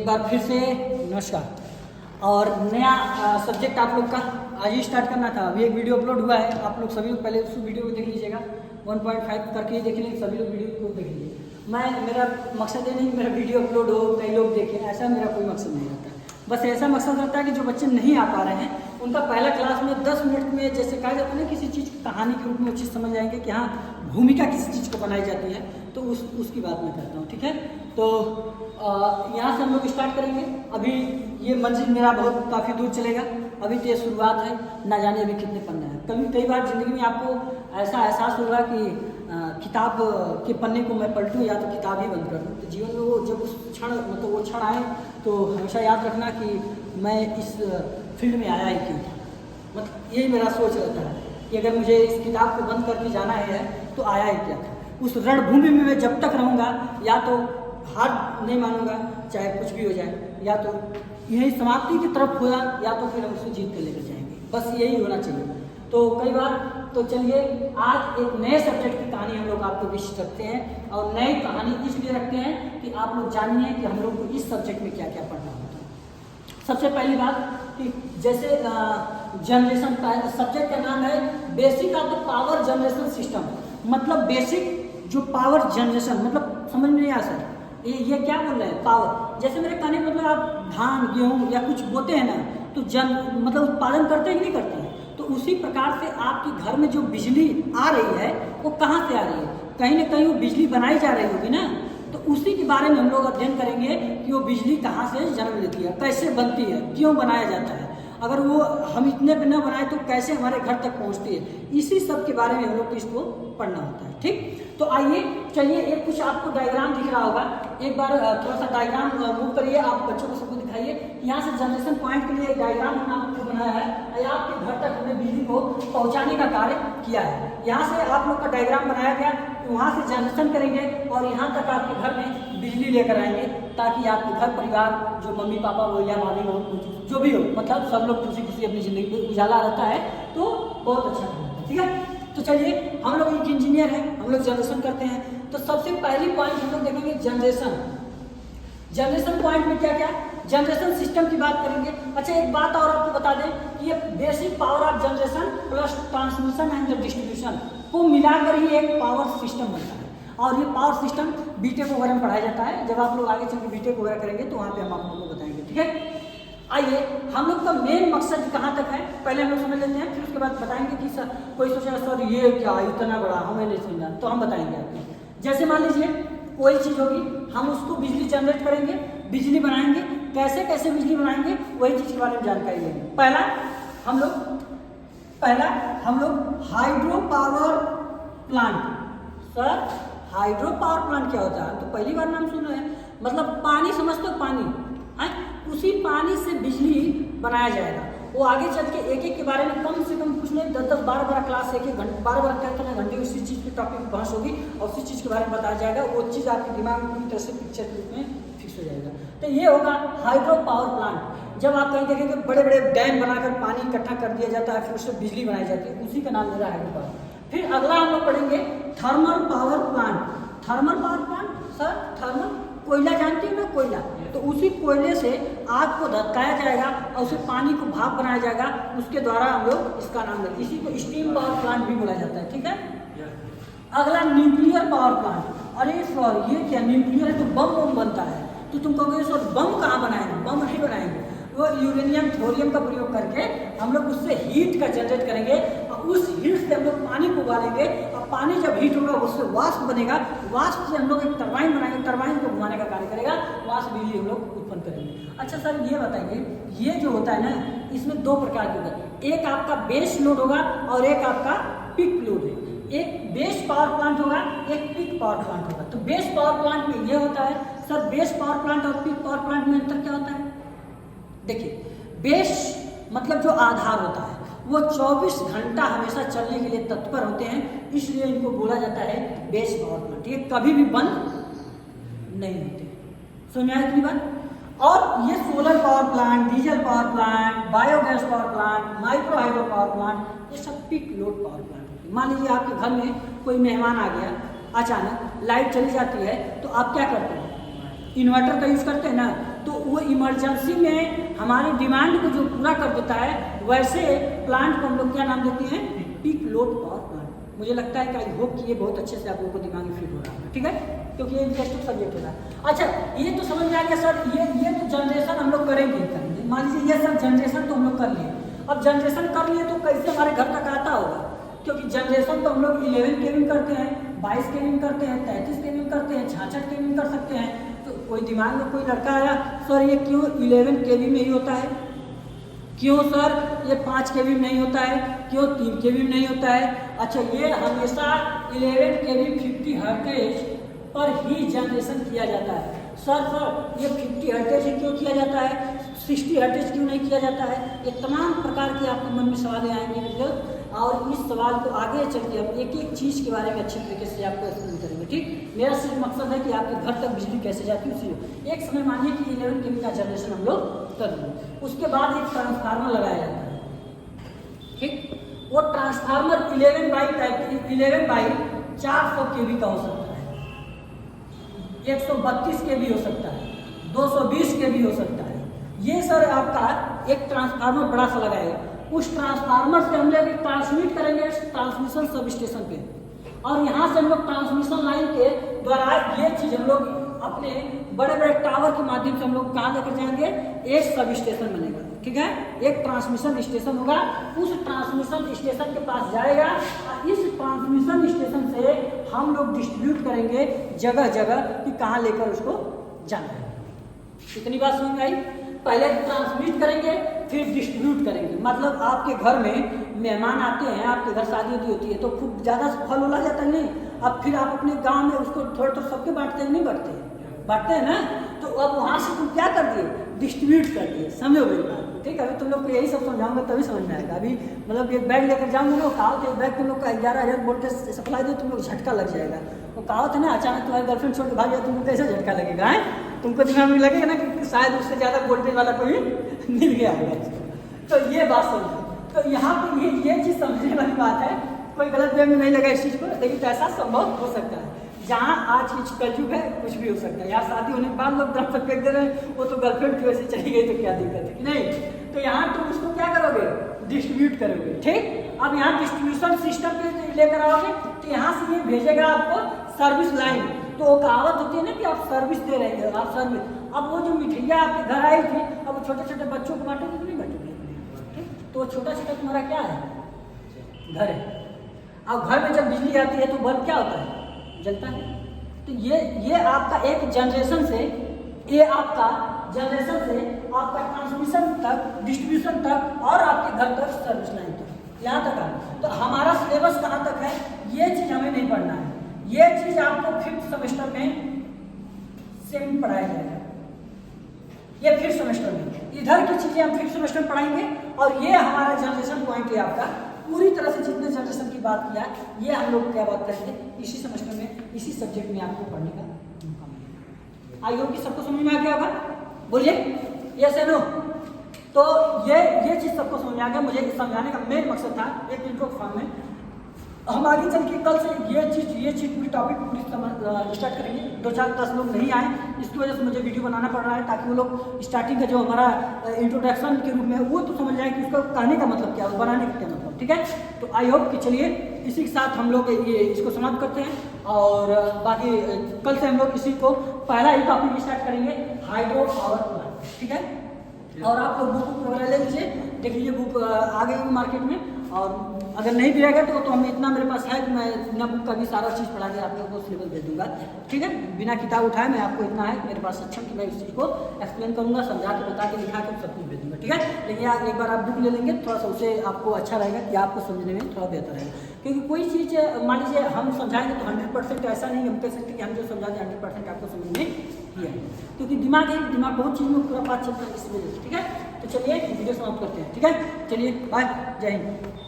एक बार फिर से नमस्कार। और नया सब्जेक्ट आप लोग का आज ही स्टार्ट करना था। अभी एक वीडियो अपलोड हुआ है, आप लोग सभी लोग पहले उस वीडियो को देख लीजिएगा। 1.5 करके ही देख लीजिए, सभी लोग वीडियो को देख लीजिए। मेरा मकसद ये नहीं मेरा वीडियो अपलोड हो, कई लोग देखें, ऐसा मेरा कोई मकसद नहीं रहता। बस ऐसा मकसद रहता है कि जो बच्चे नहीं आ पा रहे हैं उनका पहला क्लास में 10 मिनट में, जैसे कहा जाता है ना, किसी चीज़ की कहानी के रूप में वो चीज़ समझ जाएंगे कि हाँ भूमिका किसी चीज़ को बनाई जाती है, तो उसकी बात मैं करता हूँ। ठीक है, तो यहाँ से हम लोग स्टार्ट करेंगे। अभी ये मंजिल मेरा बहुत काफ़ी दूर चलेगा, अभी तो ये शुरुआत है, ना जाने अभी कितने पन्ने हैं। कई बार ज़िंदगी में आपको ऐसा एहसास होगा कि किताब के पन्ने को मैं पलटूँ या तो किताब ही बंद कर दूँ। तो जीवन में वो जब उस क्षण मतलब वो क्षण आए तो हमेशा याद रखना कि मैं इस फील्ड में आया ही क्यों था। मतलब यही मेरा सोच रहता है कि अगर मुझे इस किताब को बंद करके जाना है तो आया ही क्या था। उस रणभूमि में मैं जब तक रहूँगा या तो हार नहीं मानूंगा, चाहे कुछ भी हो जाए, या तो यही समाप्ति की तरफ होगा या तो फिर हम उसको जीत कर लेकर जाएंगे। बस यही होना चाहिए। तो कई बार तो चलिए आज एक नए सब्जेक्ट की कहानी हम लोग आपको विश रखते हैं, और नई कहानी इसलिए रखते हैं कि आप लोग जानिए कि हम लोग को इस सब्जेक्ट में क्या क्या पढ़ना होता है। सबसे पहली बात कि जैसे जनरेशन सब्जेक्ट का नाम है basic of the power generation system. मतलब बेसिक जो पावर जनरेशन, मतलब समझ में नहीं आ सकता ये क्या बोल रहे हैं पावर। जैसे मेरे कहने मतलब आप धान गेहूँ या कुछ बोते हैं ना, तो मतलब उत्पादन करते हैं कि नहीं करते हैं। तो उसी प्रकार से आपके घर में जो बिजली आ रही है वो कहाँ से आ रही है, कहीं ना कहीं वो बिजली बनाई जा रही होगी ना। तो उसी के बारे में हम लोग अध्ययन करेंगे कि वो बिजली कहाँ से जन्म लेती है, कैसे बनती है, क्यों बनाया जाता है, अगर वो हम इतने पे न बनाए तो कैसे हमारे घर तक पहुँचती है। इसी सब के बारे में हम लोग को इसको पढ़ना होता है। ठीक, तो आइए चलिए एक कुछ आपको डायग्राम दिख रहा होगा, एक बार थोड़ा सा डायग्राम मूव करिए, आप बच्चों को सबको दिखाइए। यहाँ से जनरेशन पॉइंट के लिए एक डायग्राम हमने आपको बनाया है, आपके घर तक हमने बिजली को पहुँचाने का कार्य किया है। यहाँ से आप लोग का डायग्राम बनाया गया, वहाँ से जनरेशन करेंगे और यहाँ तक आपके घर में बिजली लेकर आएंगे, ताकि आपके घर परिवार जो मम्मी पापा हो या भाभी हो जो भी हो, मतलब सब लोग खुशी खुशी अपनी ज़िंदगी में उजाला रहता है, तो बहुत अच्छा रहता है। ठीक है, तो चलिए हम लोग एक इंजीनियर हैं, हम लोग जनरेशन करते हैं। तो सबसे पहली पॉइंट हम लोग देखेंगे जनरेशन। जनरेशन पॉइंट में क्या क्या जनरेशन सिस्टम की बात करेंगे। अच्छा एक बात और आपको बता दें कि ये basic power of generation plus transmission and distribution को मिलाकर ही एक पावर सिस्टम बनता है। और ये पावर सिस्टम बीटेक वगैरह में पढ़ाया जाता है। जब आप लोग आगे चल के बीटेक वगैरह करेंगे तो वहाँ पे हम आप लोगों को बताएंगे। ठीक है, आइए हम लोग का मेन मकसद कहाँ तक है पहले हम लोग समझ लेते हैं, फिर उसके बाद बताएंगे कि सर कोई सोचेगा सर ये क्या इतना बड़ा हमें नहीं समझा, तो हम बताएंगे आपको। जैसे मान लीजिए कोई चीज़ होगी, हम उसको बिजली जनरेट करेंगे, बिजली बनाएंगे, कैसे कैसे बिजली बनाएंगे वही चीज़ के बारे में जानकारी लेंगे। पहला हम लोग hydro power plant. Sir hydro power plant क्या होता है, तो पहली बार नाम सुन रहे हैं। मतलब पानी समझते हो, पानी है, उसी पानी से बिजली बनाया जाएगा। वो आगे चल के एक एक के बारे में कम से कम कुछ नहीं 10-10 12-12 क्लास एक घंटे 12-12 घंटे उसी चीज़ पे टॉपिक बहस होगी और उसी चीज़ के बारे में बताया जाएगा। वो चीज़ आपके दिमाग में पूरी तरह से पिक्चर के रूप में फिक्स हो जाएगा। तो ये होगा हाइड्रो पावर प्लांट। जब आप कहीं देखेंगे बड़े बड़े डैम बनाकर पानी इकट्ठा कर दिया जाता है, फिर उससे बिजली बनाई जाती है, उसी का नाम ले रहा है हाइड्रो पावर। फिर अगला हम लोग पढ़ेंगे thermal power plant. Thermal power plant sir thermal कोयला जानती हो ना, कोयला, तो उसी कोयले से आग को धक्काया जाएगा और उसे पानी को भाप बनाया जाएगा, उसके द्वारा हम लोग इसका नाम लेंगे। इसी को स्टीम पावर प्लांट भी बोला जाता है। ठीक है, अगला न्यूक्लियर पावर प्लांट। अरे सर ये क्या न्यूक्लियर है, तो बम बनता है। तो तुम कहोगे सर बम कहाँ बनाएंगे, बम नहीं बनाएंगे, वो यूरेनियम थोरियम का प्रयोग करके हम लोग उससे हीट का जनरेट करेंगे और उस हीट से हम लोग पानी को उबालेंगे और पानी जब हीट होगा उससे वाष्प बनेगा, वाष्प से हम लोग एक टरबाइन बनाएंगे, टरबाइन को घुमाने का कार्य करेगा, वहाँ से बिजली हम लोग उत्पन्न करेंगे। अच्छा सर ये बताइए, ये जो होता है ना इसमें दो प्रकार के होगा, एक आपका बेस लोड होगा और एक आपका पिक लोड है। एक बेस पावर प्लांट होगा, एक पिक पावर प्लांट होगा। तो बेस पावर प्लांट में ये होता है। सर बेस पावर प्लांट और पिक पावर प्लांट में अंतर क्या होता है? देखिए बेस मतलब जो आधार होता है वो 24 घंटा हमेशा चलने के लिए तत्पर होते हैं, इसलिए इनको बोला जाता है बेस पावर प्लांट। ये कभी भी बंद नहीं होते। समझ आया इतनी बात? और ये solar power plant, diesel power plant, biogas power plant, micro hydro power plant, ये सब पिक लोड पावर प्लांट होते हैं। मान लीजिए आपके घर में कोई मेहमान आ गया, अचानक लाइट चली जाती है, तो आप क्या करते हैं? इन्वर्टर का यूज़ करते हैं ना, तो वो इमरजेंसी में हमारी डिमांड को जो पूरा कर देता है, वैसे प्लांट को हम लोग क्या नाम देते हैं, पीक लोड पावर प्लांट। मुझे लगता है कि आई होप कि ये बहुत अच्छे से आप लोगों को दिमाग में फिट हो रहा है, ठीक है, क्योंकि ये इंटरेस्टिंग सब्जेक्ट है। अच्छा, ये तो समझ में आ गया सर, ये तो जनरेशन हम लोग करेंगे। मान लीजिए ये सब जनरेशन तो हम लोग कर लिए, अब जनरेशन कर लिए तो कैसे हमारे घर तक आता होगा, क्योंकि जनरेशन तो हम लोग 11 केविन करते हैं, 22 केविन करते हैं, 33 केविन करते हैं, 66 केविन कर सकते हैं। तो कोई दिमाग में कोई लड़का आया, सर ये क्यों 11 केवी में ही होता है, क्यों सर ये 5 केवी में नहीं होता है, क्यों 3 केवी में नहीं होता है? अच्छा, ये हमेशा 11 केवी 50 हर्ट्ज पर ही जनरेशन किया जाता है। सर ये 50 हर्ट्ज ही क्यों किया जाता है, 60 हर्ट्ज क्यों नहीं किया जाता है? ये तमाम प्रकार के आपके मन में सवाल आएंगे मित्रों, और इस सवाल को आगे चल के हम एक एक चीज़ के बारे में अच्छे तरीके से आपको एक्सप्लेन करेंगे। ठीक, मेरा सिर्फ मकसद है कि आपके घर तक बिजली कैसे जाती है उसी। एक समय मानिए कि 11 केवी का जनरेशन हम लोग कर दें, उसके बाद एक ट्रांसफार्मर लगाया जाता है। ठीक, वो ट्रांसफार्मर 11 बाई 400 केवी का हो सकता है, 132 केवी हो सकता है, 220 केवी हो सकता है। ये सर आपका एक ट्रांसफार्मर बड़ा सा लगाएगा, उस ट्रांसफार्मर से हम लोग ट्रांसमिट करेंगे ट्रांसमिशन सब स्टेशन पे, और यहाँ से हम लोग ट्रांसमिशन लाइन के द्वारा ये चीज़ हम लोग अपने बड़े बड़े टावर के माध्यम से हम लोग कहाँ लेकर जाएंगे, एक सब स्टेशन बनेगा। ठीक है, एक ट्रांसमिशन स्टेशन होगा, उस ट्रांसमिशन स्टेशन के पास जाएगा, और इस ट्रांसमिशन स्टेशन से हम लोग डिस्ट्रीब्यूट करेंगे जगह जगह कि कहाँ लेकर उसको जाना है। इतनी बात समझ में आई? पहले ट्रांसमिट करेंगे फिर डिस्ट्रीब्यूट करेंगे। मतलब आपके घर में मेहमान आते हैं, आपके घर शादी होती है तो खूब ज़्यादा फल उला जाता है नहीं, अब फिर आप अपने गांव में उसको थोड़ा थोड़ा सबके बांटते हैं, नहीं बांटते हैं ना, तो अब वहाँ से तुम क्या कर दिए, डिस्ट्रीब्यूट कर दिए। समझो मेरी बात? ठीक है, अभी तुम लोग को यही सब समझाऊंगा तभी समझ में आएगा। अभी मतलब एक बैग लेकर जाऊंगा ना, कहावत है बैग तुम लोग का 11,000 वोल्टेज सप्लाई दे, तुम लोग झटका लग जाएगा। वो कहावत है ना, अचानक तुम्हारी गर्लफ्रेंड छोड़ के भाग जाए, तुमको कैसे झटका लगेगा है? तुमको दिमाग में लगेगा ना कि शायद उससे ज़्यादा वोल्टेज वाला कोई मिल गया है। तो ये बात समझो, तो यहाँ पे ये चीज़ समझने वाली बात है। कोई गलत वे में नहीं लगा इस चीज़ को, लेकिन तो ऐसा संभव हो सकता है। जहाँ आज की कलयुग है कुछ भी हो सकता है। यहाँ शादी होने के बाद लोग दम तक फेंक दे रहे हैं, वो तो गर्लफ्रेंड की वजह से चली गई तो क्या दिक्कत है कि नहीं? तो यहाँ तुम उसको क्या करोगे, डिस्ट्रीब्यूट करोगे। ठीक, अब यहाँ डिस्ट्रीब्यूशन सिस्टम पे लेकर आओगे तो यहाँ से ये भेजेगा आपको सर्विस लाइन। तो वो कहावत होती है ना कि आप सर्विस दे रहे हैं, आप सर्विस। अब वो जो मिठाइयाँ आपके घर आई थी, अब वो छोटे छोटे बच्चों को बांटोगे तो नहीं बांटोगे? ठीक, तो छोटा छोटा तुम्हारा क्या है, घर है। अब घर में जब बिजली आती है तो बल्ब क्या होता है, जलता है। तो ये आपका एक जनरेशन से, ये आपका जनरेशन से आपका ट्रांसमिशन तक, डिस्ट्रीब्यूशन तक, और आपके घर तक सर्विस लाइन तक, यहाँ तक है। तो हमारा सिलेबस कहाँ तक है, ये चीज़ हमें नहीं पढ़ना है। ये चीज़ आपको 5th सेमेस्टर में सेम पढ़ाया जाएगा। ये 5th सेमेस्टर में इधर की चीज़ें हम 5th सेमेस्टर में पढ़ाएंगे, और ये हमारा जनरेशन पॉइंट है आपका। पूरी तरह से जितने जनरेशन की बात किया ये हम लोग क्या बात करेंगे इसी सेमेस्टर में, इसी सब्जेक्ट में आपको पढ़ने का मौका मिलेगा। आई होप कि सबको समझ में आ गया होगा, बोलिए यस या नो। तो ये चीज़ सबको समझ में आ गया। मुझे समझाने का मेन मकसद था एक इंट्रो फॉर्म में। हम आगे चल के कल से ये चीज़ पूरी टॉपिक पूरी स्टार्ट करेंगे। 2-4-10 लोग नहीं आए, इसकी वजह से मुझे वीडियो बनाना पड़ रहा है, ताकि वो लोग स्टार्टिंग का जो हमारा इंट्रोडक्शन के रूप में है वो तो समझ जाए कि उसका कहने का मतलब क्या है, बनाने का क्या मतलब। ठीक है, तो आई होप कि चलिए इसी के साथ हम लोग ये इसको समाप्त करते हैं, और बाकी कल से हम लोग इसी को पहला ही टॉपिक स्टार्ट करेंगे, हाइड्रो पावर प्लांट। ठीक है, और आप लोग बुक वगैरह ले लीजिए, देख लीजिए बुक आ गई मार्केट में। और अगर नहीं भी रहेगा तो हम इतना मेरे पास है कि मैं बिना बुक का भी सारा चीज़ पढ़ा के आप लोगों को सिलेबस भेज दूंगा। ठीक है, बिना किताब उठाए मैं आपको इतना है मेरे पास सक्षम कि मैं इस चीज़ को एक्सप्लेन करूंगा, समझा के, बता के, लिखा के सब कुछ भेज दूंगा। ठीक है, लेकिन यार एक बार आप बुक ले लेंगे थोड़ा सा, उससे आपको अच्छा रहेगा कि आपको समझने में थोड़ा बेहतर रहेगा। क्योंकि कोई चीज़ मान लीजिए हम समझाएंगे तो 100% ऐसा नहीं हम कह सकते कि हम जो समझाते हैं 100% आपको समझ में किया है, क्योंकि दिमाग बहुत चीज़ में पूरा बात चलता है इस वजह से। ठीक है, तो चलिए वीडियो समाप्त करते हैं। ठीक है, चलिए बाय, जय हिंद।